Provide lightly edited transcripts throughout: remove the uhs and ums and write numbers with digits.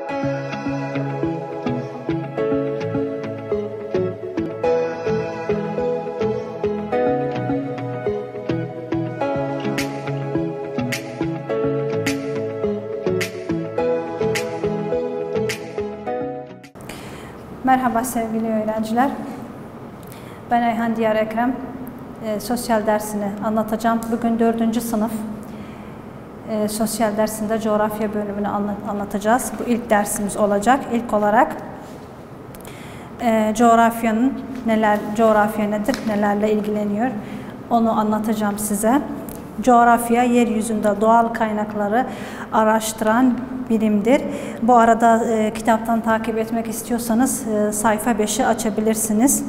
Merhaba sevgili öğrenciler. Ben Ayhan Diyar Ekrem. Sosyal dersini anlatacağım. Bugün 4. sınıf sosyal dersinde coğrafya bölümünü anlatacağız. Bu ilk dersimiz olacak. İlk olarak coğrafya nedir, nelerle ilgileniyor onu anlatacağım size. Coğrafya, yeryüzünde doğal kaynakları araştıran bilimdir. Bu arada kitaptan takip etmek istiyorsanız sayfa 5'i açabilirsiniz.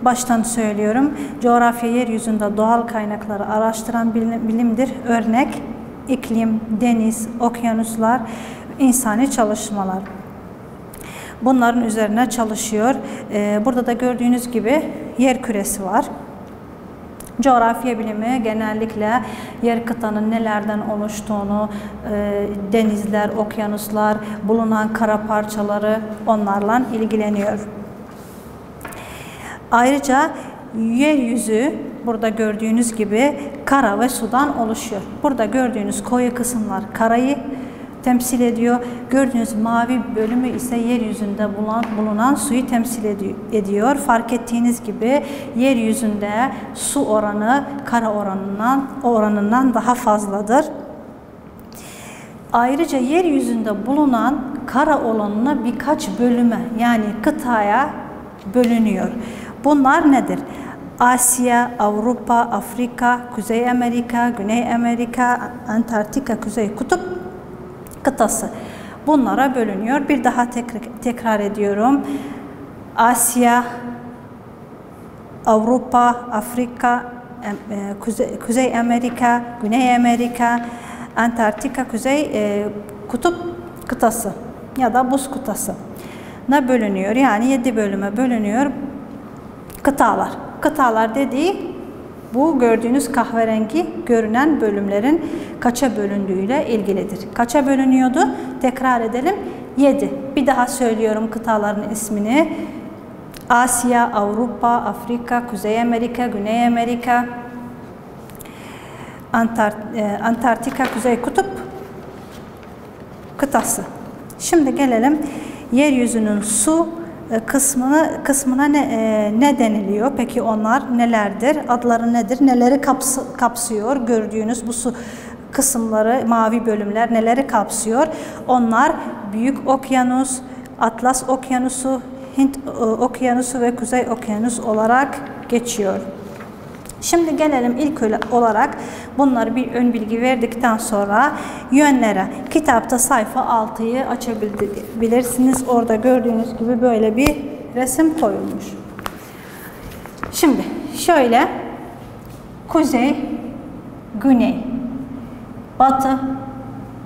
Baştan söylüyorum. Coğrafya, yeryüzünde doğal kaynakları araştıran bilimdir. Örnek, iklim, deniz, okyanuslar, insani çalışmalar. Bunların üzerine çalışıyor. Burada da gördüğünüz gibi yer küresi var. Coğrafya bilimi genellikle yer kıtanın nelerden oluştuğunu, denizler, okyanuslar, bulunan kara parçaları onlarla ilgileniyor. Ayrıca yeryüzü burada gördüğünüz gibi kara ve sudan oluşuyor. Burada gördüğünüz koyu kısımlar karayı temsil ediyor. Gördüğünüz mavi bölümü ise yeryüzünde bulunan suyu temsil ediyor. Fark ettiğiniz gibi yeryüzünde su oranı kara oranından daha fazladır. Ayrıca yeryüzünde bulunan kara olanına birkaç bölüme yani kıtaya bölünüyor. Bunlar nedir? Asya, Avrupa, Afrika, Kuzey Amerika, Güney Amerika, Antarktika, Kuzey Kutup kıtası. Bunlara bölünüyor. Bir daha tekrar ediyorum. Asya, Avrupa, Afrika, Kuzey Amerika, Güney Amerika, Antarktika, Kuzey Kutup kıtası ya da buz kıtası bölünüyor. Yani 7 bölüme bölünüyor kıtalar. Kıtalar dediği bu gördüğünüz kahverengi görünen bölümlerin kaça bölündüğüyle ilgilidir. Kaça bölünüyordu? Tekrar edelim. 7. Bir daha söylüyorum kıtaların ismini. Asya, Avrupa, Afrika, Kuzey Amerika, Güney Amerika, Antarktika, Kuzey Kutup kıtası. Şimdi gelelim yeryüzünün su kısmına ne deniliyor? Peki onlar nelerdir? Adları nedir? Neleri kapsıyor? Gördüğünüz bu su kısımları, mavi bölümler neleri kapsıyor? Onlar Büyük Okyanus, Atlas Okyanusu, Hint Okyanusu ve Kuzey Okyanus olarak geçiyor. Şimdi gelelim ilk olarak bunları bir ön bilgi verdikten sonra yönlere. Kitapta sayfa 6'yı açabilirsiniz. Orada gördüğünüz gibi böyle bir resim koyulmuş. Şimdi şöyle kuzey, güney, batı,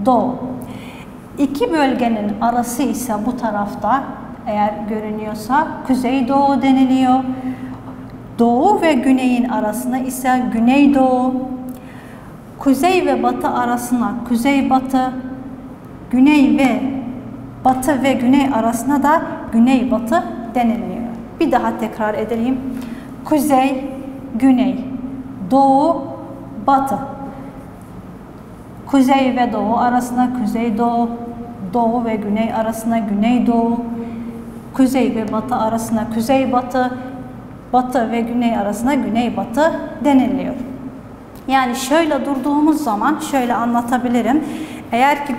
doğu. İki bölgenin arası ise bu tarafta eğer görünüyorsa kuzeydoğu deniliyor. Doğu ve güneyin arasına ise güneydoğu, kuzey ve batı arasına kuzeybatı, güney ve batı ve güney arasına da güneybatı deniliyor. Bir daha tekrar edelim. Kuzey, güney, doğu, batı. Kuzey ve doğu arasına kuzeydoğu, doğu ve güney arasına güneydoğu, kuzey ve batı arasına kuzeybatı, batı ve güney arasına güneybatı deniliyor. Yani şöyle durduğumuz zaman şöyle anlatabilirim. Eğer ki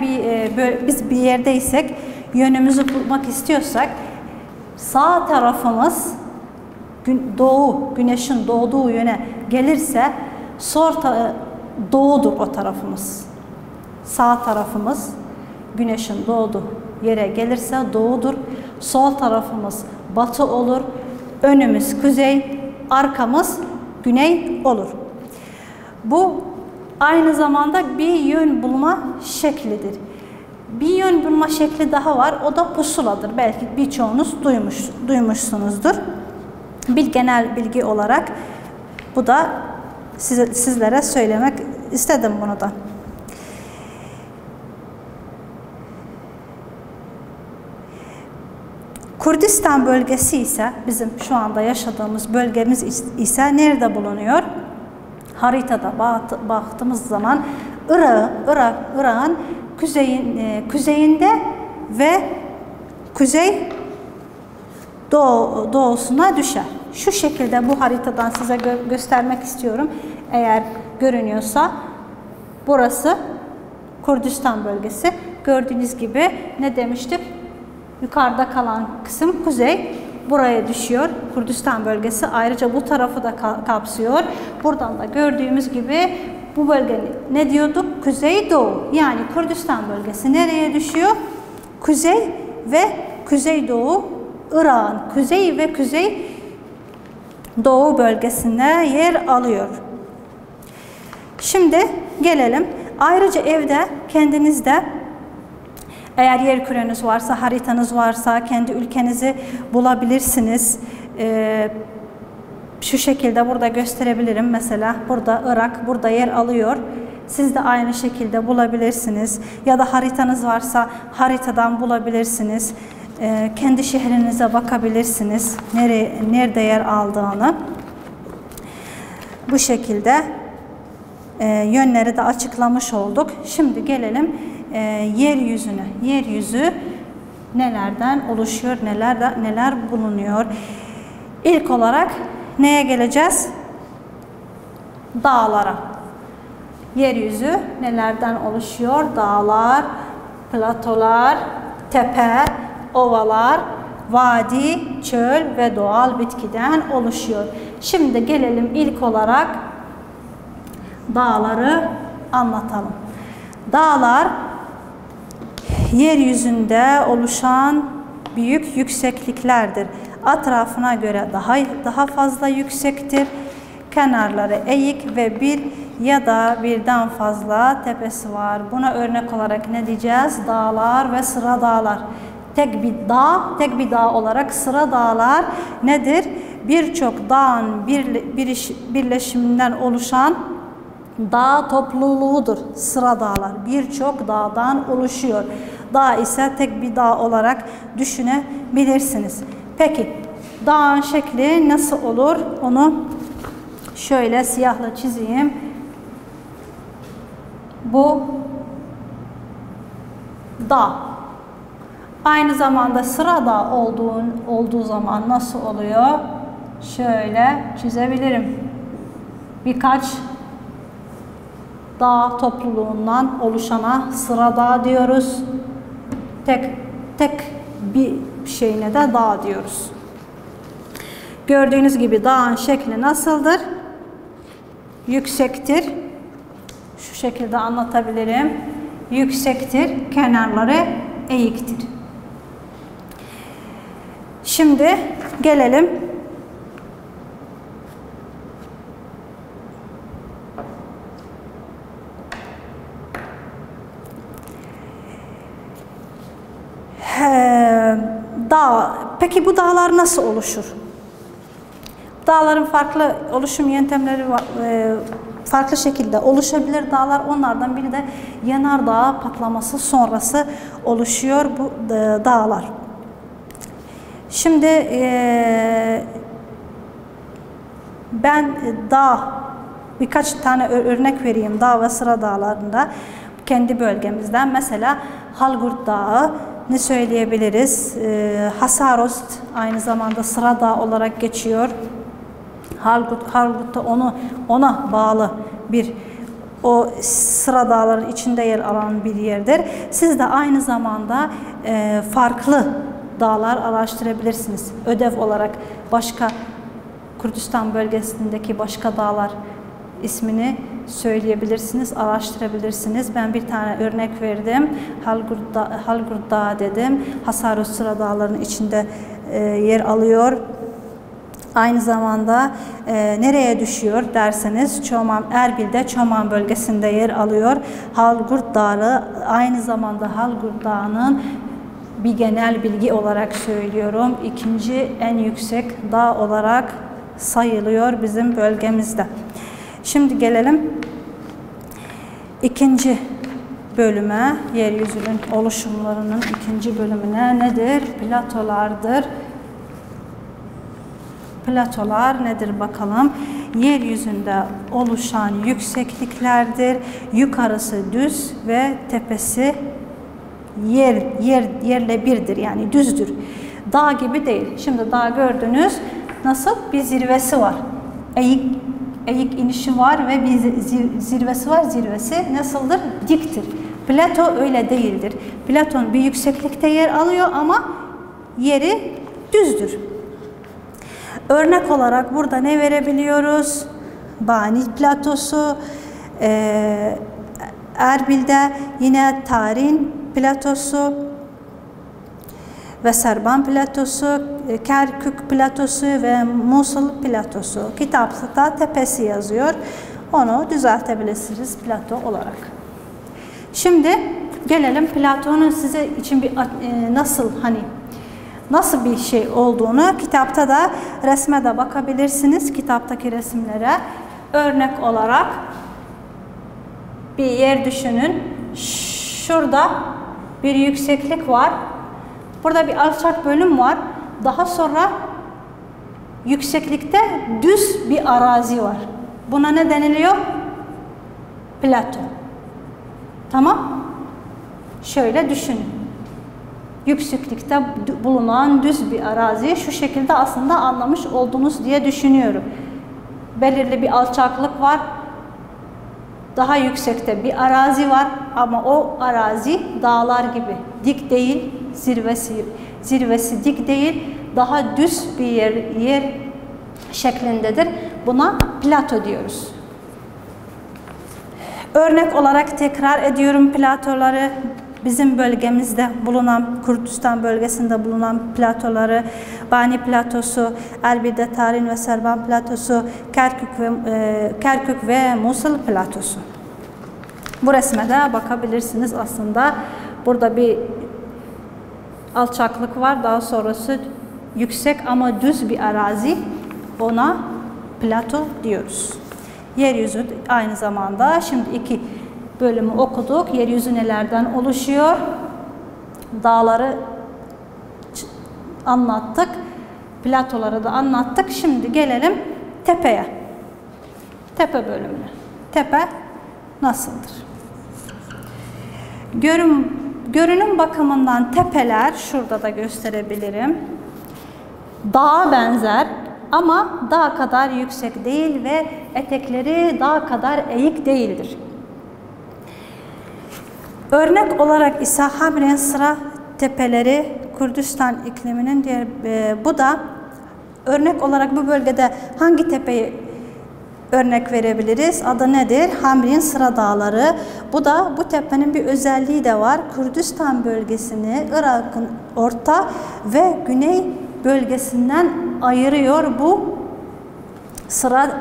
biz bir yerdeysek yönümüzü bulmak istiyorsak sağ tarafımız güneşin doğduğu yöne gelirse doğudur o tarafımız. Sağ tarafımız güneşin doğduğu yere gelirse doğudur. Sol tarafımız batı olur. Önümüz kuzey, arkamız güney olur. Bu aynı zamanda bir yön bulma şeklidir. Bir yön bulma şekli daha var. O da pusuladır. Belki birçoğunuz duymuşsunuzdur. Bir genel bilgi olarak bu da sizlere söylemek istedim bunu da. Kürdistan bölgesi ise bizim şu anda yaşadığımız bölgemiz ise nerede bulunuyor? Haritada baktığımız zaman Irak'ın kuzeyinde ve kuzey doğusuna düşer. Şu şekilde bu haritadan size göstermek istiyorum. Eğer görünüyorsa burası Kürdistan bölgesi. Gördüğünüz gibi ne demiştik? Yukarıda kalan kısım kuzey. Buraya düşüyor. Kürdistan bölgesi ayrıca bu tarafı da kapsıyor. Buradan da gördüğümüz gibi bu bölge ne diyorduk? Kuzeydoğu. Yani Kürdistan bölgesi nereye düşüyor? Kuzey ve kuzeydoğu Irak'ın kuzey ve kuzeydoğu bölgesinde yer alıyor. Şimdi gelelim. Ayrıca evde kendinizde eğer yer küreniz varsa, haritanız varsa kendi ülkenizi bulabilirsiniz. Şu şekilde burada gösterebilirim. Mesela burada Irak, burada yer alıyor. Siz de aynı şekilde bulabilirsiniz. Ya da haritanız varsa haritadan bulabilirsiniz. Kendi şehrinize bakabilirsiniz. Nerede yer aldığını. Bu şekilde yönleri de açıklamış olduk. Şimdi gelelim yeryüzüne. Yeryüzü nelerden oluşuyor, neler bulunuyor? İlk olarak neye geleceğiz? Dağlara. Yeryüzü nelerden oluşuyor? Dağlar, platolar, tepe, ovalar, vadi, çöl ve doğal bitkiden oluşuyor. Şimdi gelelim ilk olarak dağları anlatalım. Dağlar yeryüzünde oluşan büyük yüksekliklerdir. Etrafına göre daha fazla yüksektir. Kenarları eğik ve bir ya da birden fazla tepesi var. Buna örnek olarak ne diyeceğiz? Dağlar ve sıra dağlar. Tek bir dağ olarak sıra dağlar nedir? Birçok dağın birleşiminden oluşan dağ topluluğudur. Sıra dağlar birçok dağdan oluşuyor. Dağ ise tek bir dağ olarak düşünebilirsiniz. Peki dağın şekli nasıl olur? Onu şöyle siyahla çizeyim. Bu dağ. Aynı zamanda sıra dağ olduğu zaman nasıl oluyor? Şöyle çizebilirim. Birkaç dağ topluluğundan oluşana sıra dağ diyoruz. Tek bir şeyine de dağ diyoruz. Gördüğünüz gibi dağın şekli nasıldır? Yüksektir. Şu şekilde anlatabilirim. Yüksektir. Kenarları eğiktir. Şimdi gelelim dağ. Peki bu dağlar nasıl oluşur? Dağların farklı oluşum yöntemleri var. Farklı şekilde oluşabilir dağlar. Onlardan biri de yanardağ patlaması sonrası oluşuyor bu dağlar. Şimdi ben birkaç tane örnek vereyim dağ ve sıra dağlarında kendi bölgemizden. Mesela Halgurt Dağı ne söyleyebiliriz? Hasarost aynı zamanda sıra dağ olarak geçiyor. Halgurt da ona bağlı bir o sıra dağların içinde yer alan bir yerdir. Siz de aynı zamanda farklı dağlar araştırabilirsiniz. Ödev olarak başka Kürdistan bölgesindeki başka dağlar ismini söyleyebilirsiniz, araştırabilirsiniz. Ben bir tane örnek verdim. Halgurt Dağı dedim. Hasarost sıra dağlarının içinde yer alıyor. Aynı zamanda nereye düşüyor derseniz Erbil'de Çoman bölgesinde yer alıyor. Halgurt Dağı aynı zamanda Halgurt Dağı'nın bir genel bilgi olarak söylüyorum. İkinci en yüksek dağ olarak sayılıyor bizim bölgemizde. Şimdi gelelim ikinci bölüme, yeryüzünün oluşumlarının ikinci bölümüne nedir? Platolardır. Platolar nedir bakalım? Yeryüzünde oluşan yüksekliklerdir. Yukarısı düz ve tepesi yerle birdir, yani düzdür. Dağ gibi değil. Şimdi dağ gördünüz, nasıl? Bir zirvesi var. Eğik inişi var ve bir zirvesi var. Zirvesi nasıldır? Diktir. Plato öyle değildir. Platon bir yükseklikte yer alıyor ama yeri düzdür. Örnek olarak burada ne verebiliyoruz? Bani platosu, Erbil'de yine Tarin platosu ve Serban platosu, Kerkük platosu ve Musul platosu. Kitapta tepesi yazıyor. Onu düzeltebilirsiniz Plato olarak. Şimdi gelelim Platon'un size için bir nasıl bir şey olduğunu, kitapta da resme de bakabilirsiniz. Kitaptaki resimlere örnek olarak bir yer düşünün. Şurada bir yükseklik var. Burada bir alçak bölüm var. Daha sonra yükseklikte düz bir arazi var. Buna ne deniliyor? Plato. Tamam? Şöyle düşünün. Yükseklikte bulunan düz bir araziyi şu şekilde aslında anlamış oldunuz diye düşünüyorum. Belirli bir alçaklık var. Daha yüksekte bir arazi var ama o arazi dağlar gibi dik değil, zirvesi dik değil, daha düz bir yer şeklindedir. Buna plato diyoruz. Örnek olarak tekrar ediyorum platoları. Bizim bölgemizde bulunan, Kurdistan bölgesinde bulunan platoları, Bani platosu, Erbil'de Tarin ve Serban platosu, Kerkük ve Musul platosu. Bu resme de bakabilirsiniz aslında. Burada bir alçaklık var, daha sonrası yüksek ama düz bir arazi. Ona plato diyoruz. Yeryüzü aynı zamanda, şimdi iki bölümü okuduk. Yeryüzü nelerden oluşuyor? Dağları anlattık. Platoları da anlattık. Şimdi gelelim tepeye. Tepe bölümüne. Tepe nasıldır? Görünüm bakımından tepeler, şurada da gösterebilirim. Dağa benzer ama dağ kadar yüksek değil ve etekleri dağ kadar eğik değildir. Örnek olarak ise Hamren Sıra tepeleri Kürdistan ikliminin diğer, bu da örnek olarak bu bölgede hangi tepeyi örnek verebiliriz? Adı nedir? Hamrin Sıra Dağları. Bu tepenin bir özelliği de var. Kürdistan bölgesini Irak'ın orta ve güney bölgesinden ayırıyor bu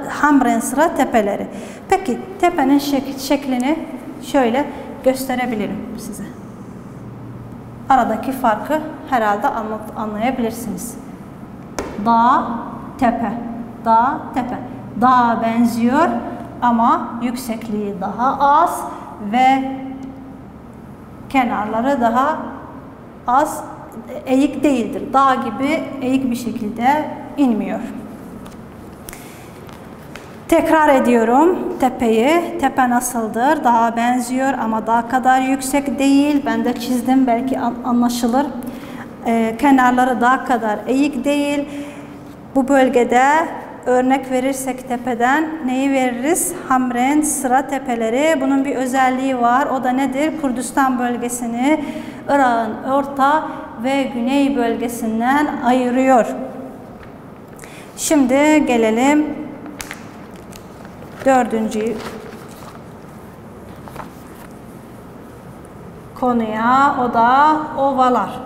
Hamren Sıra tepeleri. Peki tepenin şeklini şöyle gösterebilirim size. Aradaki farkı herhalde anlayabilirsiniz. Dağ, tepe. Dağ, tepe. Dağa benziyor ama yüksekliği daha az ve kenarları daha az, eğik değildir. Dağ gibi eğik bir şekilde inmiyor. Tekrar ediyorum tepeyi. Tepe nasıldır? Dağa benziyor ama dağ kadar yüksek değil. Ben de çizdim, belki anlaşılır. Kenarları dağ kadar eğik değil. Bu bölgede örnek verirsek tepeden neyi veririz? Hamren Sıra tepeleri. Bunun bir özelliği var. O da nedir? Kürdistan bölgesini Irak'ın orta ve güney bölgesinden ayırıyor. Şimdi gelelim dördüncü konuya. O da ovalar.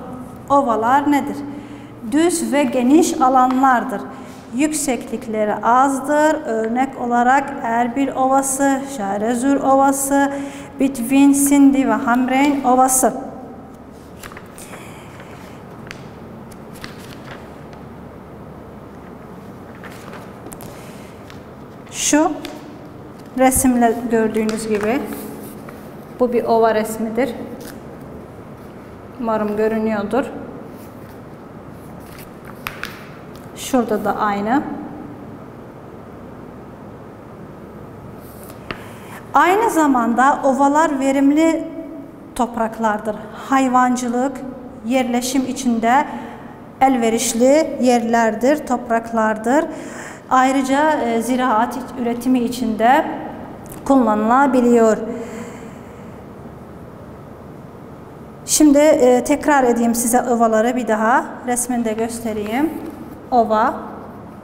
Ovalar nedir? Düz ve geniş alanlardır. Yükseklikleri azdır. Örnek olarak Erbil Ovası, Şarezur Ovası, Bitvin, Sindi ve Hamreyn Ovası. Şu resimle gördüğünüz gibi Bu bir ova resmidir. Umarım görünüyordur. Şurada da aynı. Aynı zamanda ovalar verimli topraklardır. Hayvancılık, yerleşim içinde elverişli yerlerdir, topraklardır. Ayrıca ziraat üretimi içinde kullanılabiliyor. Şimdi tekrar edeyim size ovaları bir daha. Resminde göstereyim. Ova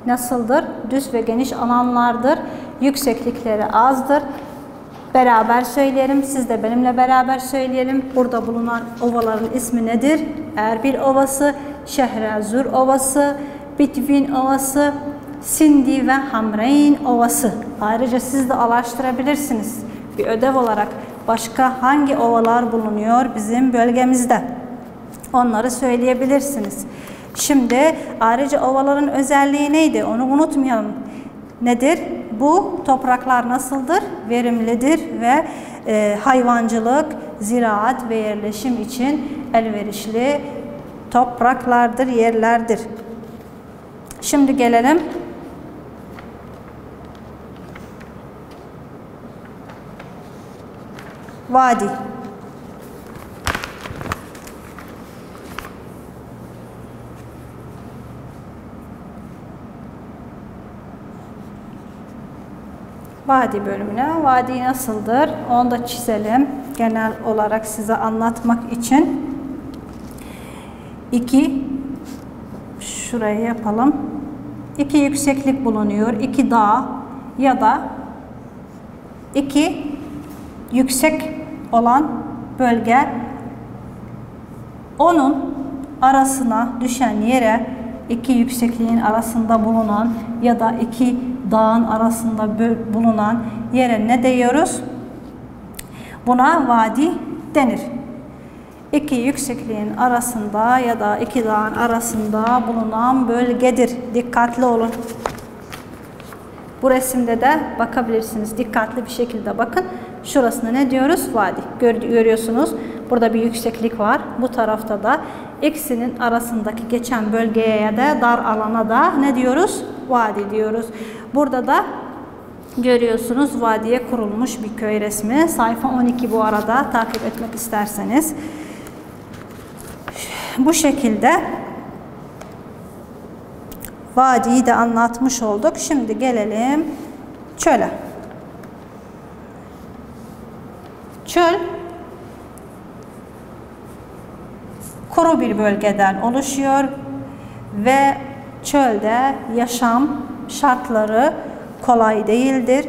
nasıldır? Düz ve geniş alanlardır. Yükseklikleri azdır. Beraber söyleyelim. Siz de benimle beraber söyleyelim. Burada bulunan ovaların ismi nedir? Erbil Ovası, Şehrazur Ovası, Bitvin Ovası, Sindi ve Hamreyn Ovası. Ayrıca siz de araştırabilirsiniz. Bir ödev olarak başka hangi ovalar bulunuyor bizim bölgemizde? Onları söyleyebilirsiniz. Şimdi ayrıca ovaların özelliği neydi? Onu unutmayalım. Nedir? Bu topraklar nasıldır? Verimlidir ve hayvancılık, ziraat ve yerleşim için elverişli topraklardır, yerlerdir. Şimdi gelelim vadi. Vadi bölümüne. Vadi nasıldır? Onu da çizelim. Genel olarak size anlatmak için. Şuraya yapalım. 2 yükseklik bulunuyor. 2 dağ ya da 2 yüksek olan bölge, onun arasına düşen yere, 2 yüksekliğin arasında bulunan ya da 2 dağın arasında bulunan yere ne diyoruz? Buna vadi denir. 2 yüksekliğin arasında ya da 2 dağın arasında bulunan bölgedir. Dikkatli olun. Bu resimde de bakabilirsiniz. Dikkatli bir şekilde bakın. Şurasına ne diyoruz? Vadi. Görüyorsunuz. Burada bir yükseklik var. Bu tarafta da ikisinin arasındaki geçen bölgeye ya da dar alana da ne diyoruz? Vadi diyoruz. Burada da görüyorsunuz vadiye kurulmuş bir köy resmi. Sayfa 12 bu arada takip etmek isterseniz. Bu şekilde vadiyi de anlatmış olduk. Şimdi gelelim çöle. Çöl kuru bir bölgeden oluşuyor ve çölde yaşam şartları kolay değildir.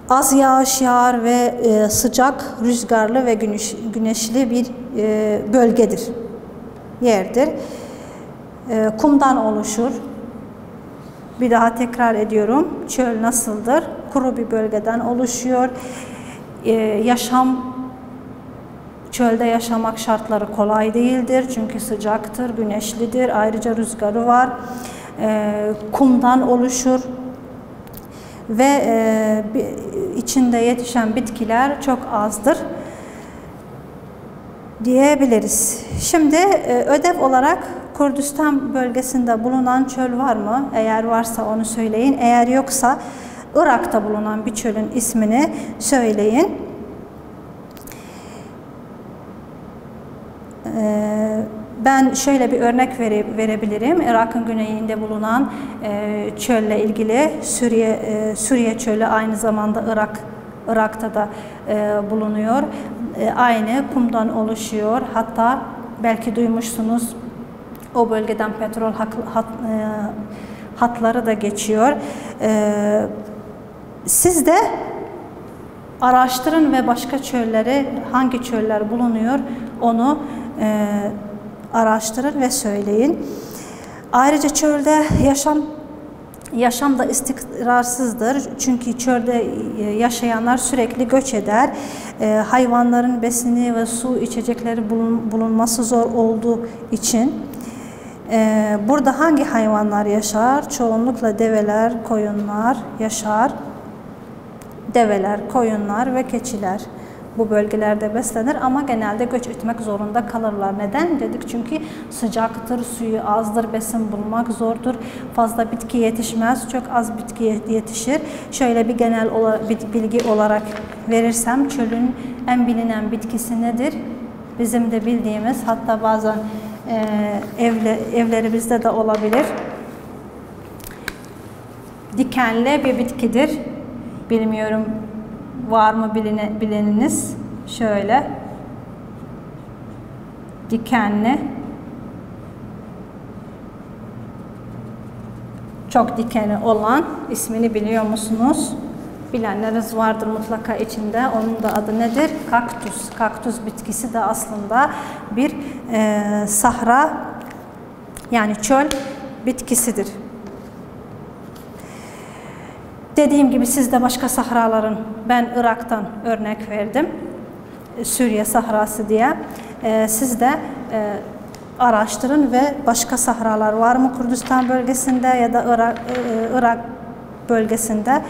Az yağış yağar ve sıcak, rüzgarlı ve güneşli bir bölgedir, yerdir. Kumdan oluşur. Bir daha tekrar ediyorum. Çöl nasıldır? Kuru bir bölgeden oluşuyor. Çölde yaşamak şartları kolay değildir. Çünkü sıcaktır, güneşlidir. Ayrıca rüzgarı var. Kumdan oluşur. Ve içinde yetişen bitkiler çok azdır diyebiliriz. Şimdi ödev olarak Kürdistan bölgesinde bulunan çöl var mı? Eğer varsa onu söyleyin. Eğer yoksa Irak'ta bulunan bir çölün ismini söyleyin. Ben şöyle bir örnek verebilirim. Irak'ın güneyinde bulunan çölle ilgili Suriye çölü aynı zamanda Irak'ta da bulunuyor. Aynı kumdan oluşuyor. Hatta belki duymuşsunuz, o bölgeden petrol hatları da geçiyor. Siz de araştırın ve başka çölleri, hangi çöller bulunuyor onu araştırın ve söyleyin. Ayrıca çölde yaşam da istikrarsızdır. Çünkü çölde yaşayanlar sürekli göç eder. Hayvanların besini ve su içecekleri bulunması zor olduğu için burada hangi hayvanlar yaşar? Çoğunlukla develer, koyunlar yaşar. Develer, koyunlar ve keçiler bu bölgelerde beslenir ama genelde göç etmek zorunda kalırlar. Neden dedik? Çünkü sıcaktır, suyu azdır, besin bulmak zordur. Fazla bitki yetişmez, çok az bitki yetişir. Şöyle bir genel bilgi olarak verirsem, çölün en bilinen bitkisi nedir? Bizim de bildiğimiz, hatta bazen evlerimizde de olabilir. Dikenli bir bitkidir. Bilmiyorum, var mı bileniniz? Şöyle. Dikenli. Çok dikeni olan, ismini biliyor musunuz? Bilenleriniz vardır mutlaka içinde. Onun da adı nedir? Kaktüs. Kaktüs bitkisi de aslında bir sahra, yani çöl bitkisidir. Dediğim gibi siz de başka sahraların, ben Irak'tan örnek verdim, Suriye sahrası diye. Siz de araştırın ve başka sahralar var mı Kürdistan bölgesinde ya da Irak bölgesinde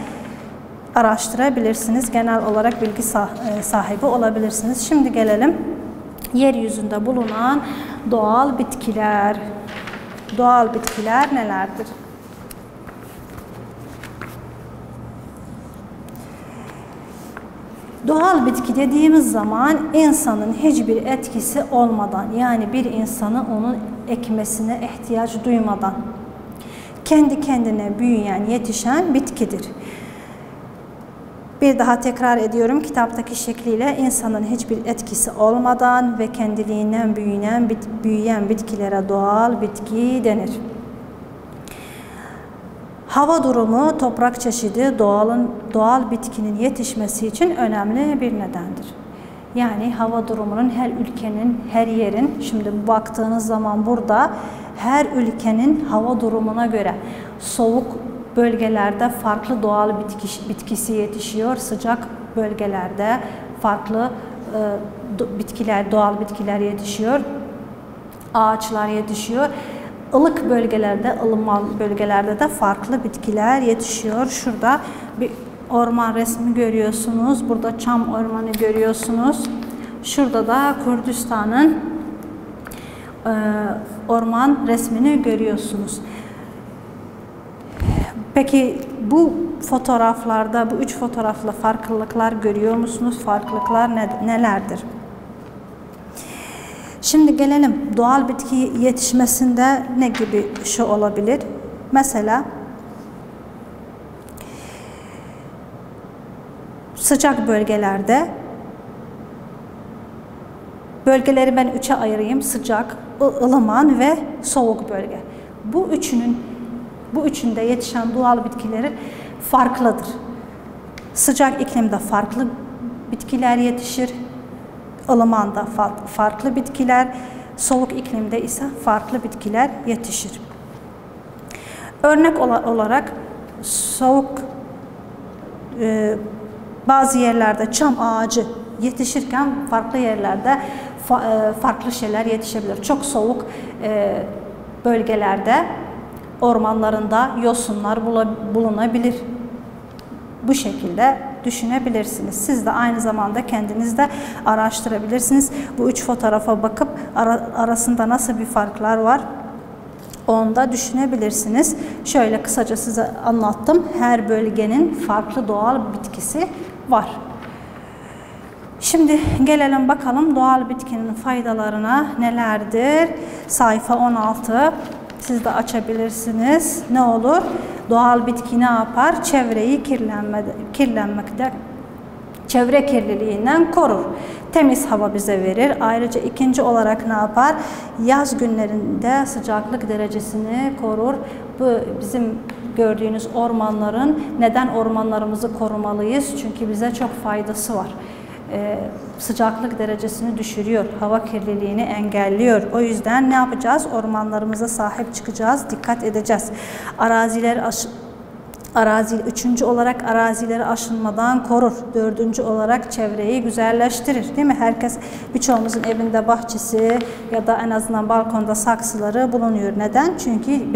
araştırabilirsiniz. Genel olarak bilgi sahibi olabilirsiniz. Şimdi gelelim yeryüzünde bulunan doğal bitkiler. Doğal bitkiler nelerdir? Doğal bitki dediğimiz zaman insanın hiçbir etkisi olmadan, yani bir insanın onun ekmesine ihtiyaç duymadan kendi kendine büyüyen, yetişen bitkidir. Bir daha tekrar ediyorum, kitaptaki şekliyle insanın hiçbir etkisi olmadan ve kendiliğinden büyüyen bitkilere doğal bitki denir. Hava durumu, toprak çeşidi doğal bitkinin yetişmesi için önemli bir nedendir. Yani hava durumunun her ülkenin, her yerin, şimdi baktığınız zaman burada her ülkenin hava durumuna göre soğuk bölgelerde farklı doğal bitkisi yetişiyor, sıcak bölgelerde farklı doğal bitkiler yetişiyor, ağaçlar yetişiyor. Ilık bölgelerde, ılıman bölgelerde de farklı bitkiler yetişiyor. Şurada bir orman resmi görüyorsunuz. Burada çam ormanı görüyorsunuz. Şurada da Kürdistan'ın orman resmini görüyorsunuz. Peki bu fotoğraflarda, bu 3 fotoğrafla farklılıklar görüyor musunuz? Farklılıklar nelerdir? Şimdi gelelim doğal bitki yetişmesinde ne gibi şey olabilir? Mesela sıcak bölgelerde, bölgeleri ben 3'e ayırayım: sıcak, ılıman ve soğuk bölge. Bu üçünde yetişen doğal bitkileri farklıdır. Sıcak iklimde farklı bitkiler yetişir. Ilımanda farklı bitkiler, soğuk iklimde ise farklı bitkiler yetişir. Örnek olarak soğuk bazı yerlerde çam ağacı yetişirken farklı yerlerde farklı şeyler yetişebilir. Çok soğuk bölgelerde ormanlarında yosunlar bulunabilir. Bu şekilde düşünebilirsiniz. Siz de aynı zamanda kendiniz de araştırabilirsiniz. Bu 3 fotoğrafa bakıp arasında nasıl bir farklar var onu da düşünebilirsiniz. Şöyle kısaca size anlattım. Her bölgenin farklı doğal bitkisi var. Şimdi gelelim bakalım doğal bitkinin faydalarına nelerdir? Sayfa 16. Siz de açabilirsiniz. Ne olur? Doğal bitki ne yapar? Çevreyi çevre kirliliğinden korur. Temiz hava bize verir. Ayrıca ikinci olarak ne yapar? Yaz günlerinde sıcaklık derecesini korur. Bu bizim gördüğünüz ormanların, neden ormanlarımızı korumalıyız? Çünkü bize çok faydası var. Sıcaklık derecesini düşürüyor, hava kirliliğini engelliyor. O yüzden ne yapacağız? Ormanlarımıza sahip çıkacağız, dikkat edeceğiz. Üçüncü olarak arazileri aşınmadan korur. Dördüncü olarak çevreyi güzelleştirir. Değil mi? Birçoğumuzun evinde bahçesi ya da en azından balkonda saksıları bulunuyor. Neden? Çünkü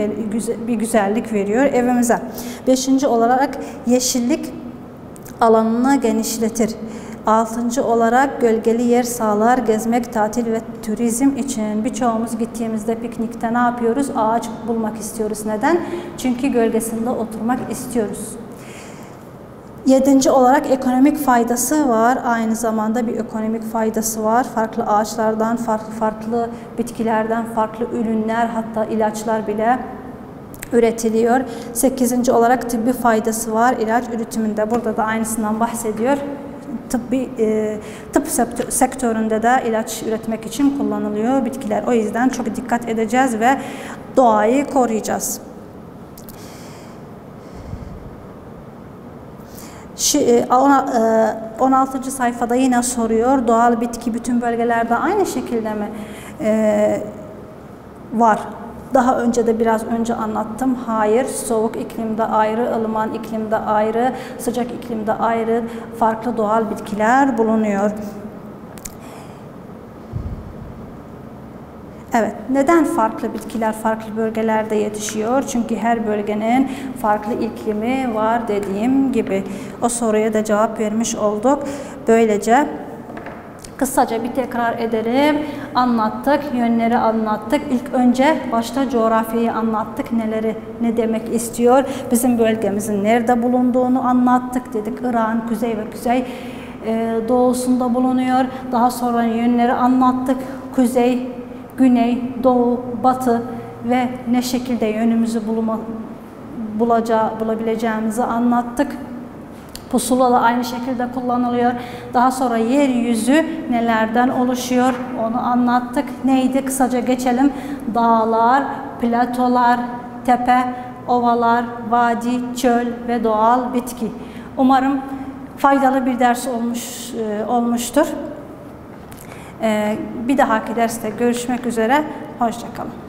bir güzellik veriyor evimize. Beşinci olarak yeşillik alanını genişletir. 6. olarak gölgeli yer sağlar. Gezmek, tatil ve turizm için. Birçoğumuz gittiğimizde piknikte ne yapıyoruz? Ağaç bulmak istiyoruz. Neden? Çünkü gölgesinde oturmak istiyoruz. 7. olarak ekonomik faydası var. Aynı zamanda bir ekonomik faydası var. Farklı ağaçlardan, farklı bitkilerden, farklı ürünler, hatta ilaçlar bile üretiliyor. 8. olarak tıbbi faydası var. İlaç üretiminde. Burada da aynısından bahsediyor. Tıp sektöründe de ilaç üretmek için kullanılıyor bitkiler. O yüzden çok dikkat edeceğiz ve doğayı koruyacağız. 16. sayfada yine soruyor. Doğal bitki bütün bölgelerde aynı şekilde mi var? Daha önce de biraz önce anlattım. Hayır, soğuk iklimde ayrı, ılıman iklimde ayrı, sıcak iklimde ayrı farklı doğal bitkiler bulunuyor. Evet, neden farklı bitkiler farklı bölgelerde yetişiyor? Çünkü her bölgenin farklı iklimi var dediğim gibi. O soruya da cevap vermiş olduk. Böylece kısaca bir tekrar edelim. Anlattık, yönleri anlattık. İlk önce başta coğrafyayı anlattık. Ne demek istiyor? Bizim bölgemizin nerede bulunduğunu anlattık dedik. İran, kuzey ve kuzey doğusunda bulunuyor. Daha sonra yönleri anlattık. Kuzey, güney, doğu, batı ve ne şekilde yönümüzü bulabileceğimizi anlattık. Pusula da aynı şekilde kullanılıyor. Daha sonra yeryüzü nelerden oluşuyor onu anlattık. Neydi? Kısaca geçelim. Dağlar, platolar, tepe, ovalar, vadi, çöl ve doğal bitki. Umarım faydalı bir ders olmuştur. Bir dahaki derste görüşmek üzere. Hoşça kalın.